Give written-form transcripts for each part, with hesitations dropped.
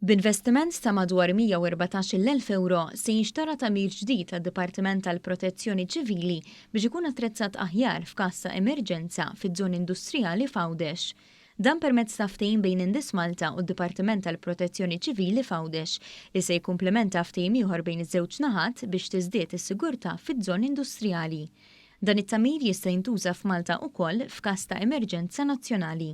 B'investiment ta' madwar 114,000 euro se jinxtara tagħmir ġdid għad-Dipartiment tal-Protezzjoni Ċivili biex ikun attrezzat aħjar f'każ ta' emerġenza fiż-żoni industrijali f'Għawdex. Dan permezz ta' ftehim bejn INDIS Malta u d-Dipartiment tal-Protezzjoni Ċivili f'Għawdex li se jkumplementa ftehim ieħor bejn iż-żewġ naħat biex tiżdied is-sigurtà fiż-żoni industrijali. Dan it-tagħmir jista' jintuża f'Malta wkoll f'każ ta' emerġenza nazzjonali.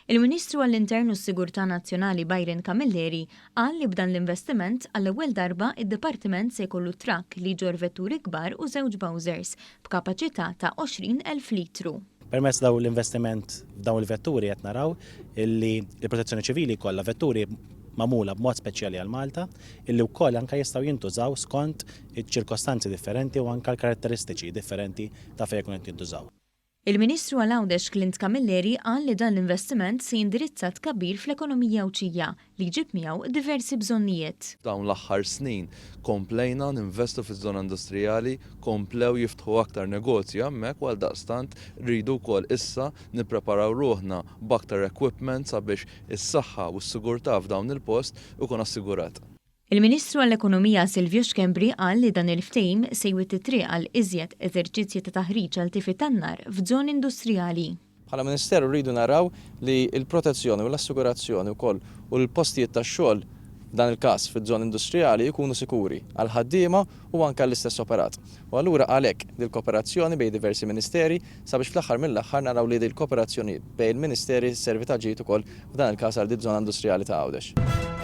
Il-Ministru għall-Intern u s-Sigurtà Nazzjonali Byron Camilleri qal li b'dan l-investiment għall-ewwel darba id-Dipartiment se jkollu trakk li ġor vetturi kbar u żewġ bowsers b'kapaċità ta' 20,000 litru. Permezz dawn l-investiment f'dawn il-vetturi qed naraw illi l-Protezzjoni Ċivili kollha vetturi magħmula b'mod speċjali għal Malta illi wkoll anke jistgħu jintużaw skont iċ-ċirkostanzi differenti u anke l-karatteristiċi differenti ta' fejn jkun qed jintużaw. Il-Ministru għall-Għawdex Camilleri qal li dan l-investiment se jindirizza tkabbir fl-ekonomija wċija li jġib miegħu diversi bżonnijiet. Dawn l-aħħar snin komplejna ninvestu fiż-żona industrijali, komplew jiftħu aktar negozji hemmhekk u għaldaqstant rridu wkoll issa nippreparaw ruħna b'aktar equipment sabiex is-saħħa u s-sigurtà f'dawn il-post ikun assigurat. Il-Ministru għall-Ekonomija Xkembri qal li dan il-ftehim se jwitt it-triq għal iżjed eżerċizzji ta' taħriġ għal tifi tan-nar f'żoni industrijali. Bħala Ministeru rridu naraw li l-protezzjoni u l-assigurazzjoni wkoll u l-postijiet tax-xogħol dan il-każ fiż-żoni industrijali jkunu sikuri għal ħaddiema u anke għall-istess operat. U allura għalhekk dil-kooperazzjoni bejn diversi ministeri sabiex fl-aħħar mill-aħħar naraw li dil-kooperazzjoni bejn il-ministeri servi ta' ġid ukoll f'dan il-każ għal dik żona industrijali ta' Għawdex.